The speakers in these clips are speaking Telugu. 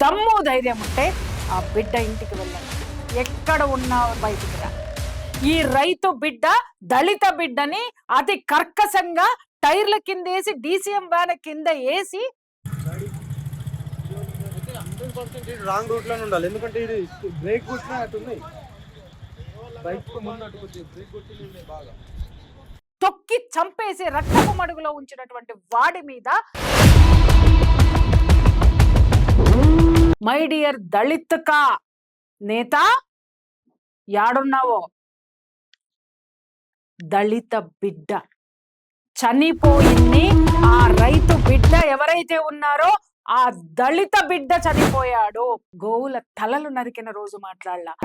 దమ్ము ధైర్యం ఉంటే ఆ బిడ్డ ఇంటికి వెళ్ళండి, ఎక్కడ ఉన్నా బయటికి రా. ఈ రైతు బిడ్డ దళిత బిడ్డని అతి కర్కశంగా టైర్ల కింద వేసి డీసీఎం వ్యాన్ కింద వేసి రాంగ్ రూట్ లోనే ఉండాలి, ఎందుకంటే ఇది బ్రేక్ కొట్టినట్టున్నాయి, బైక్ ముందు అటు బ్రేక్ కొట్టింది బాగా, తొక్కి చంపేసి రక్తపు మడుగులో ఉంచినటువంటి వాడి మీద మై డియర్ దళిత్ కా నేత యాడున్నావో, దళిత బిడ్డ చనిపోయింది. ఆ రైతు బిడ్డ ఎవరైతే ఉన్నారో ఆ దళిత బిడ్డ చనిపోయాడు. గోవుల తలలు నరికిన రోజు మాట్లాడలా.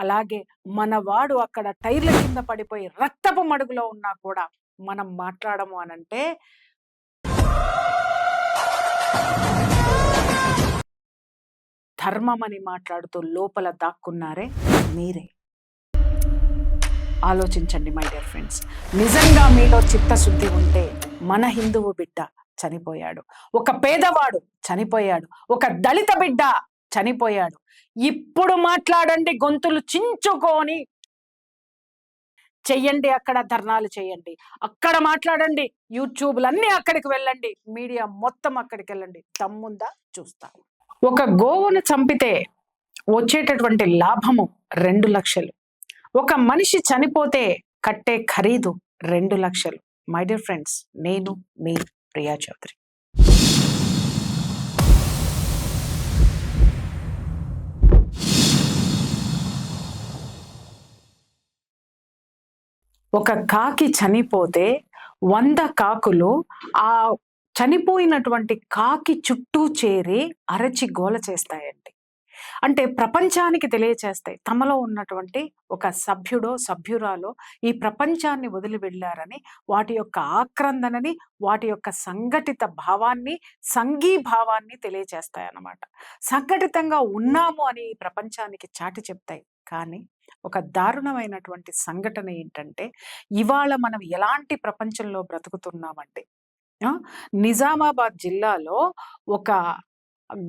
అలాగే మనవాడు అక్కడ టైర్ల కింద పడిపోయి రక్తపు మడుగులో ఉన్నా కూడా మనం మాట్లాడము అనంటే ధర్మం అని మాట్లాడుతూ లోపల దాక్కున్నారే మీరే. ఆలోచించండి మై డియర్ ఫ్రెండ్స్. నిజంగా మీలో చిత్తశుద్ధి ఉంటే మన హిందువు బిడ్డ చనిపోయాడు, ఒక పేదవాడు చనిపోయాడు, ఒక దళిత బిడ్డ చనిపోయాడు. ఇప్పుడు మాట్లాడండి, గొంతులు చించుకొని చెయ్యండి, అక్కడ ధర్నాలు చేయండి, అక్కడ మాట్లాడండి, యూట్యూబ్లన్నీ అక్కడికి వెళ్ళండి, మీడియా మొత్తం అక్కడికి వెళ్ళండి. దమ్ముందా చూస్తా. ఒక గోవును చంపితే వచ్చేటటువంటి లాభము 2 లక్షలు, ఒక మనిషి చనిపోతే కట్టే ఖరీదు 2 లక్షలు. మై డియర్ ఫ్రెండ్స్, నేను మీ ప్రియా చౌదరి. ఒక కాకి చనిపోతే 100 కాకులు ఆ చనిపోయినటువంటి కాకి చుట్టూ చేరి అరచి గోల చేస్తాయండి. అంటే ప్రపంచానికి తెలియచేస్తాయి తమలో ఉన్నటువంటి ఒక సభ్యుడో సభ్యురాలో ఈ ప్రపంచాన్ని వదిలి వెళ్ళారని, వాటి యొక్క ఆక్రందనని, వాటి యొక్క సంఘటిత భావాన్ని, సంఘీభావాన్ని తెలియచేస్తాయి అన్నమాట. సంఘటితంగా ఉన్నాము అని ఈ ప్రపంచానికి చాటి చెప్తాయి. కానీ ఒక దారుణమైనటువంటి సంఘటన ఏంటంటే, ఇవాళ మనం ఎలాంటి ప్రపంచంలో బ్రతుకుతున్నామంటే, నిజామాబాద్ జిల్లాలో ఒక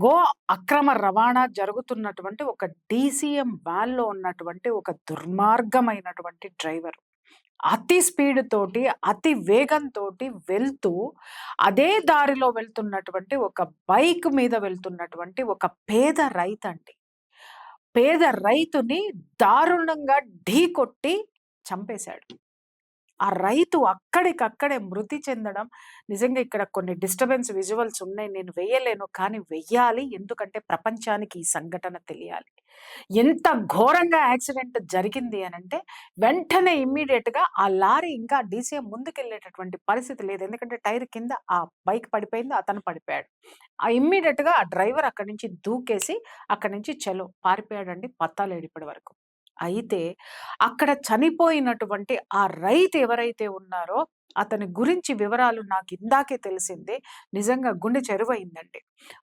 గో అక్రమ రవాణా జరుగుతున్నటువంటి ఒక డీసీఎం వ్యాన్లో ఉన్నటువంటి ఒక దుర్మార్గమైనటువంటి డ్రైవర్ అతి స్పీడ్ తోటి, అతి వేగంతో వెళ్తూ అదే దారిలో వెళ్తున్నటువంటి ఒక బైక్ మీద వెళ్తున్నటువంటి ఒక పేద రైతు అండి. పేద రైతుని దారుణంగా ఢీకొట్టి చంపేశాడు. ఆ రైతు అక్కడికక్కడే మృతి చెందడం, నిజంగా ఇక్కడ కొన్ని డిస్టర్బెన్స్ విజువల్స్ ఉన్నాయి, నేను వెయ్యలేను, కానీ వెయ్యాలి, ఎందుకంటే ప్రపంచానికి ఈ సంఘటన తెలియాలి. ఎంత ఘోరంగా యాక్సిడెంట్ జరిగింది అనంటే, వెంటనే ఇమ్మీడియట్గా ఆ లారీ ఇంకా డీసీఎం ముందుకెళ్ళేటటువంటి పరిస్థితి లేదు, ఎందుకంటే టైర్ కింద ఆ బైక్ పడిపోయింది, అతను పడిపోయాడు. ఆ ఇమ్మీడియట్గా ఆ డ్రైవర్ అక్కడి నుంచి దూకేసి అక్కడి నుంచి చలో పారిపోయాడండి, పత్తాలేడు ఇప్పటి వరకు. అయితే అక్కడ చనిపోయినటువంటి ఆ రైతు ఎవరైతే ఉన్నారో అతని గురించి వివరాలు నాకు ఇందాకే తెలిసిందే. నిజంగా గుండె చెరువైందండి.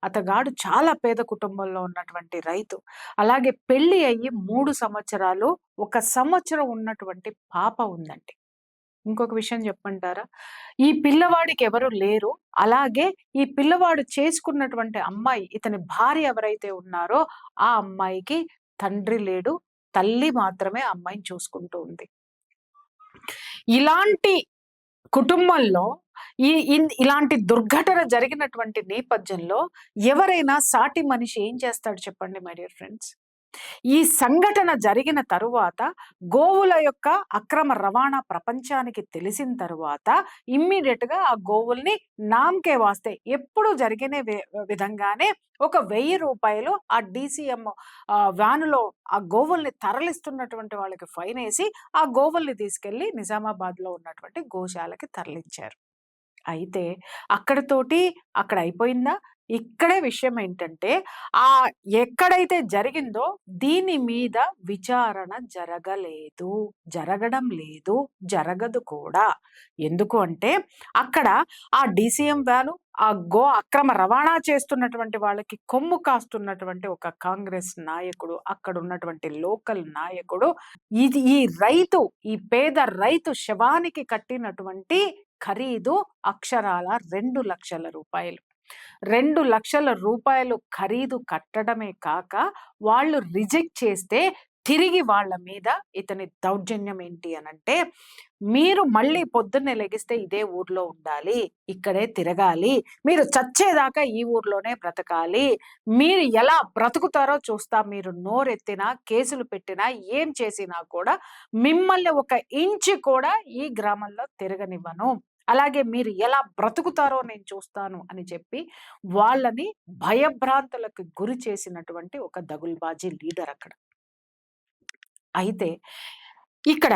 అతగాడు చాలా పేద కుటుంబంలో ఉన్నటువంటి రైతు. అలాగే పెళ్లి అయ్యి 3 సంవత్సరాలు, 1 సంవత్సరం ఉన్నటువంటి పాప ఉందండి. ఇంకొక విషయం చెప్పమంటారా? ఈ పిల్లవాడికి ఎవరు లేరు. అలాగే ఈ పిల్లవాడు చేసుకున్నటువంటి అమ్మాయి, ఇతని భార్య ఎవరైతే ఉన్నారో ఆ అమ్మాయికి తండ్రి లేడు, తల్లి మాత్రమే అమ్మాయిని చూసుకుంటూ ఉంది. ఇలాంటి కుటుంబంలో ఇలాంటి దుర్ఘటన జరిగినటువంటి నేపథ్యంలో ఎవరైనా సాటి మనిషి ఏం చేస్తాడు చెప్పండి మై డియర్ ఫ్రెండ్స్? ఈ సంఘటన జరిగిన తరువాత, గోవుల యొక్క అక్రమ రవాణా ప్రపంచానికి తెలిసిన తరువాత ఇమ్మీడియట్గా ఆ గోవుల్ని నామకే వాస్తే ఎప్పుడు జరిగిన విధంగానే ఒక 1000 రూపాయలు ఆ డీసీఎం వ్యానులో ఆ గోవుల్ని తరలిస్తున్నటువంటి వాళ్ళకి ఫైన్ వేసి ఆ గోవుల్ని తీసుకెళ్లి నిజామాబాద్లో ఉన్నటువంటి గోశాలకి తరలించారు. అయితే అక్కడితోటి అక్కడ అయిపోయిందా? ఇక్కడే విషయం ఏంటంటే, ఎక్కడైతే జరిగిందో దీని మీద విచారణ జరగలేదు, జరగడం లేదు, జరగదు కూడా. ఎందుకు అంటే అక్కడ ఆ డీసీఎం వ్యాను, ఆ గో అక్రమ రవాణా చేస్తున్నటువంటి వాళ్ళకి కొమ్ము కాస్తున్నటువంటి ఒక కాంగ్రెస్ నాయకుడు, అక్కడ ఉన్నటువంటి లోకల్ నాయకుడు ఈ రైతు, ఈ పేద రైతు శవానికి కట్టినటువంటి ఖరీదు అక్షరాల 2,00,000 రూపాయలు. 2,00,000 రూపాయలు ఖరీదు కట్టడమే కాక వాళ్ళు రిజెక్ట్ చేస్తే తిరిగి వాళ్ళ మీద ఇతని దౌర్జన్యం ఏంటి అనంటే, మీరు మళ్ళీ పొద్దున్నే లెగిస్తే ఇదే ఊర్లో ఉండాలి, ఇక్కడే తిరగాలి, మీరు చచ్చేదాకా ఈ ఊర్లోనే బ్రతకాలి, మీరు ఎలా బ్రతుకుతారో చూస్తా, మీరు నోరెత్తినా కేసులు పెట్టినా ఏం చేసినా కూడా మిమ్మల్ని ఒక ఇంచు కూడా ఈ గ్రామంలో తిరగనివ్వను, అలాగే మీరు ఎలా బ్రతుకుతారో నేను చూస్తాను అని చెప్పి వాళ్ళని భయభ్రాంతులకు గురి చేసినటువంటి ఒక దగుల్బాజీ లీడర్ అక్కడ. అయితే ఇక్కడ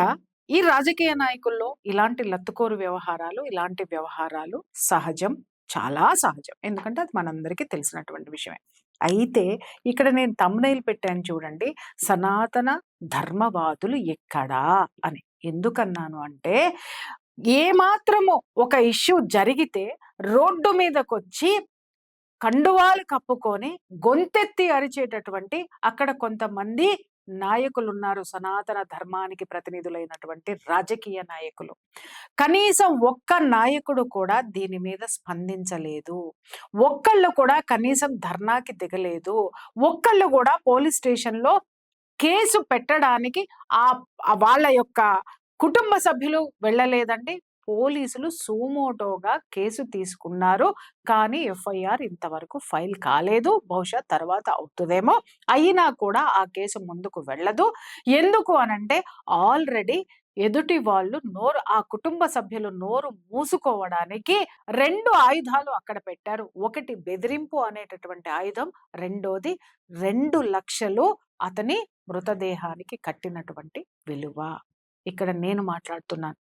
ఈ రాజకీయ నాయకుల్లో ఇలాంటి లత్తుకోరు వ్యవహారాలు, ఇలాంటి వ్యవహారాలు సహజం, చాలా సహజం. ఎందుకంటే అది మనందరికీ తెలిసినటువంటి విషయమే. అయితే ఇక్కడ నేను థంబ్‌నెయిల్ పెట్టాను చూడండి, సనాతన ధర్మవాదులు ఎక్కడా అని. ఎందుకన్నాను అంటే, ఏమాత్రము ఒక ఇష్యూ జరిగితే రోడ్డు మీదకొచ్చి కండువాలు కప్పుకొని గొంతెత్తి అరిచేటటువంటి అక్కడ కొంతమంది నాయకులున్నారు, సనాతన ధర్మానికి ప్రతినిధులైనటువంటి రాజకీయ నాయకులు. కనీసం ఒక్క నాయకుడు కూడా దీని మీద స్పందించలేదు. ఒక్కళ్ళు కూడా కనీసం ధర్నాకి దిగలేదు. ఒక్కళ్ళు కూడా పోలీస్ స్టేషన్‌లో కేసు పెట్టడానికి వాళ్ళ యొక్క కుటుంబ సభ్యులు వెళ్ళలేదండి. పోలీసులు సుమోటోగా కేసు తీసుకున్నారు. కానీ ఎఫ్ఐఆర్ ఇంతవరకు ఫైల్ కాలేదు. బహుశా తర్వాత అవుతదేమో. అయినా కూడా ఆ కేసు ముందుకు వెళ్ళదు. ఎందుకు అనంటే ఆల్రెడీ ఎదుటి వాళ్ళు ఆ కుటుంబ సభ్యులు నోరు మూసుకోవడానికి 2 ఆయుధాలు అక్కడ పెట్టారు. ఒకటి బెదిరింపు అనేటటువంటి ఆయుధం, రెండోది 2,00,000 అతని మృతదేహానికి కట్టినటువంటి విలువ. ఇక్కడ నేను మాట్లాడుతున్నాను.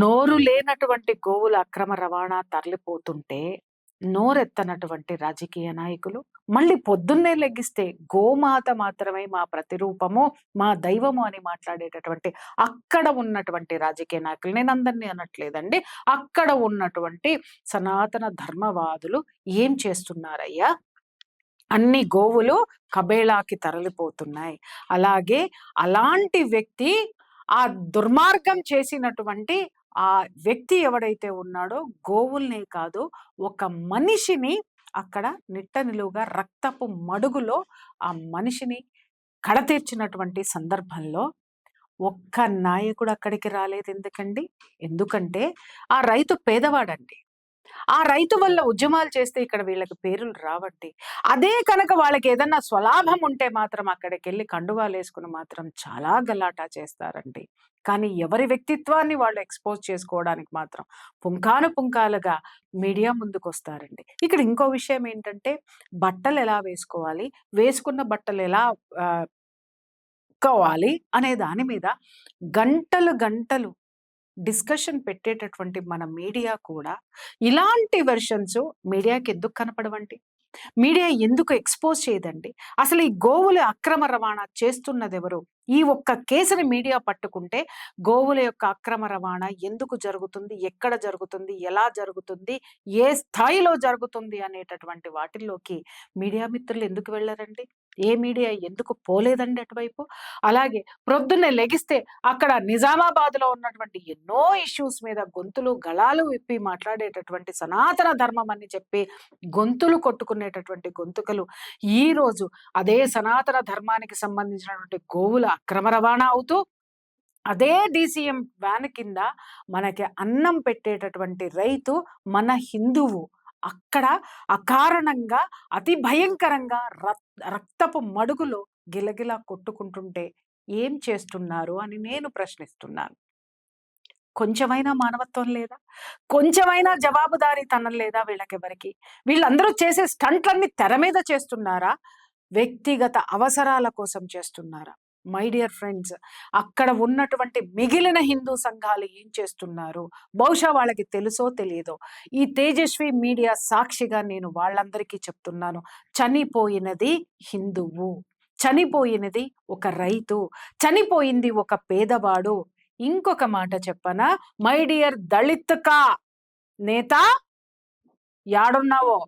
నోరు లేనటువంటి గోవుల అక్రమ రవాణా తరలిపోతుంటే నోరెత్తనటువంటి రాజకీయ నాయకులు మళ్ళీ పొద్దున్నే లెగిస్తే గోమాత మాత్రమే మా ప్రతిరూపము, మా దైవము అని మాట్లాడేటటువంటి అక్కడ ఉన్నటువంటి రాజకీయ నాయకులు, నేను అందరినీ అనట్లేదండి, అక్కడ ఉన్నటువంటి సనాతన ధర్మవాదులు ఏం చేస్తున్నారయ్యా? అన్ని గోవులు కబేళాకి తరలిపోతున్నాయి. అలాగే అలాంటి వ్యక్తి, ఆ దుర్మార్గం చేసినటువంటి ఆ వ్యక్తి ఎవడైతే ఉన్నాడో గోవుల్నే కాదు, ఒక మనిషిని అక్కడ నిట్ట నిలువుగా రక్తపు మడుగులో ఆ మనిషిని కడతీర్చినటువంటి సందర్భంలో ఒక్క నాయకుడు అక్కడికి రాలేదు. ఎందుకండి? ఎందుకంటే ఆ రైతు పేదవాడండి. ఆ రైతు వల్ల ఉద్యమాలు చేస్తే ఇక్కడ వీళ్ళకి పేర్లు రావండి. అదే కనుక వాళ్ళకి ఏదన్నా స్వలాభం ఉంటే మాత్రం అక్కడికెళ్ళి కండువాలేసుకుని మాత్రం చాలా గలాటా చేస్తారండి. కానీ ఎవరి వ్యక్తిత్వాన్ని వాళ్ళు ఎక్స్‌పోజ్ చేసుకోవడానికి మాత్రం పుంఖానుపుంఖాలుగా మీడియా ముందుకొస్తారండి. ఇక్కడ ఇంకో విషయం ఏంటంటే, బట్టలు ఎలా వేసుకోవాలి, వేసుకున్న బట్టలు ఎలా కోవాలి అనే దాని మీద గంటలు గంటలు డిస్కషన్ పెట్టేటటువంటి మన మీడియా కూడా ఇలాంటి వెర్షన్స్ మీడియాకి ఎందుకు కనపడవండి? మీడియా ఎందుకు ఎక్స్‌పోజ్ చేయదండి? అసలు ఈ గోవుల అక్రమ రవాణా చేస్తున్నదెవరు? ఈ ఒక్క కేసుని మీడియా పట్టుకుంటే గోవుల యొక్క అక్రమ రవాణా ఎందుకు జరుగుతుంది? ఎక్కడ జరుగుతుంది? ఎలా జరుగుతుంది? ఏ స్థాయిలో జరుగుతుంది? అనేటటువంటి వాటిల్లోకి మీడియా మిత్రులు ఎందుకు వెళ్ళరండి? ఏ మీడియా ఎందుకు పోలేదండి అటువైపు? అలాగే ప్రొద్దున్నే లెగిస్తే అక్కడ నిజామాబాద్‌లో ఉన్నటువంటి ఎన్నో ఇష్యూస్ మీద గొంతులు గళాలు విప్పి మాట్లాడేటటువంటి సనాతన ధర్మం అని చెప్పి గొంతులు కొట్టుకునేటటువంటి గొంతుకలు ఈరోజు అదే సనాతన ధర్మానికి సంబంధించినటువంటి గోవుల అక్రమ రవాణా అవుతూ అదే డీసీఎం వ్యాన్ కింద మనకి అన్నం పెట్టేటటువంటి రైతు మన హిందువు అక్కడ అకారణంగా అతి భయంకరంగా రక్తపు మడుగులో గిలగిలా కొట్టుకుంటుంటే ఏం చేస్తున్నారు అని నేను ప్రశ్నిస్తున్నాను. కొంచెమైనా మానవత్వం లేదా? కొంచెమైనా జవాబుదారీతనం లేదా వీళ్ళకెవరికి? వీళ్ళందరూ చేసే స్టంట్లన్నీ తెర మీద చేస్తున్నారా? వ్యక్తిగత అవసరాల కోసం చేస్తున్నారా? మై డియర్ ఫ్రెండ్స్, అక్కడ ఉన్నటువంటి మిగిలిన హిందూ సంఘాలు ఏం చేస్తున్నారు? బహుశా వాళ్ళకి తెలుసో తెలియదో. ఈ తేజస్వి మీడియా సాక్షిగా నేను వాళ్ళందరికీ చెప్తున్నాను, చనిపోయినది హిందువు, చనిపోయినది ఒక రైతు, చనిపోయింది ఒక పేదవాడు. ఇంకొక మాట చెప్పనా? మై డియర్ దళిత్ కా నేత, యాడున్నావో?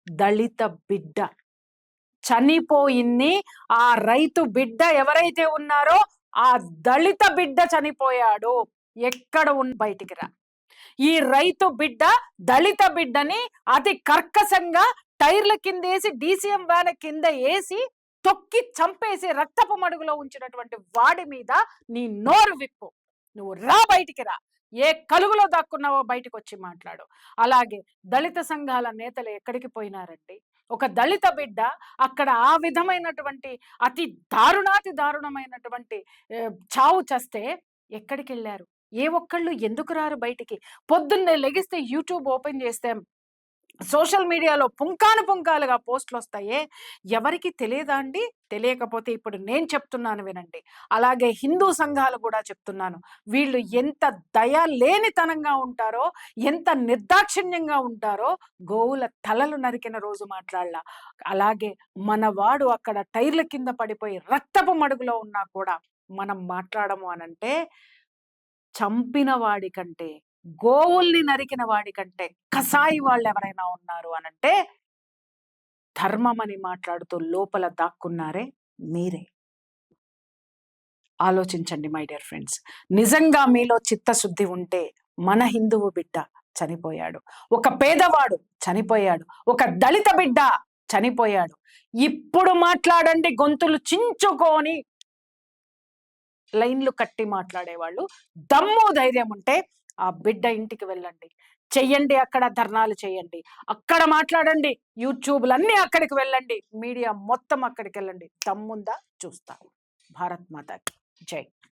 దళిత బిడ్డ చనిపోయింది. ఆ రైతు బిడ్డ ఎవరైతే ఉన్నారో ఆ దళిత బిడ్డ చనిపోయాడు. ఎక్కడ బయటికి రా. ఈ రైతు బిడ్డ దళిత బిడ్డని అతి కర్కశంగా టైర్ల కింద వేసి డీసీఎం వ్యాన్ కింద వేసి తొక్కి చంపేసి రక్తపు మడుగులో ఉంచినటువంటి వాడి మీద నీ నోరు విప్పు. నువ్వు రా, బయటికి రా. ఏ కలుగులో దాక్కున్నావో బయటకు వచ్చి మాట్లాడు. అలాగే దళిత సంఘాల నేతలు ఎక్కడికి పోయినారండి? ఒక దళిత బిడ్డ అక్కడ ఆ విధమైనటువంటి అతి దారుణాతి దారుణమైనటువంటి చావు చస్తే ఎక్కడికి వెళ్ళారు? ఏ ఒక్కళ్ళు ఎందుకు రారు బయటికి? పొద్దున్నే లెగిస్తే యూట్యూబ్ ఓపెన్ చేస్తే సోషల్ మీడియాలో పుంకాలుగా పోస్టులు వస్తాయే, ఎవరికి తెలియదా అండి? తెలియకపోతే ఇప్పుడు నేను చెప్తున్నాను వినండి. అలాగే హిందూ సంఘాలు కూడా చెప్తున్నాను, వీళ్ళు ఎంత దయ లేనితనంగా ఉంటారో, ఎంత నిర్దాక్షిణ్యంగా ఉంటారో. గోవుల తలలు నరికిన రోజు మాట్లాడలా. అలాగే మనవాడు అక్కడ టైర్ల కింద పడిపోయి రక్తపు మడుగులో ఉన్నా కూడా మనం మాట్లాడము అనంటే, చంపిన వాడి కంటే, గోవుల్ని నరికిన వాడి కంటే కసాయి వాళ్ళు ఎవరైనా ఉన్నారు అనంటే ధర్మం అని మాట్లాడుతూ లోపల దాక్కున్నారే మీరే. ఆలోచించండి మై డియర్ ఫ్రెండ్స్. నిజంగా మీలో చిత్తశుద్ధి ఉంటే మన హిందువు బిడ్డ చనిపోయాడు, ఒక పేదవాడు చనిపోయాడు, ఒక దళిత బిడ్డ చనిపోయాడు. ఇప్పుడు మాట్లాడండి, గొంతులు చించుకొని లైన్లు కట్టి మాట్లాడేవాళ్ళు. దమ్ము ధైర్యం ఉంటే ఆ బిడ్డ ఇంటికి వెళ్ళండి, చెయ్యండి, అక్కడ ధర్నాలు చేయండి, అక్కడ మాట్లాడండి, యూట్యూబ్లన్నీ అక్కడికి వెళ్ళండి, మీడియా మొత్తం అక్కడికి వెళ్ళండి. దమ్ముందా చూస్తారు. భారత్ మాతాకి జై.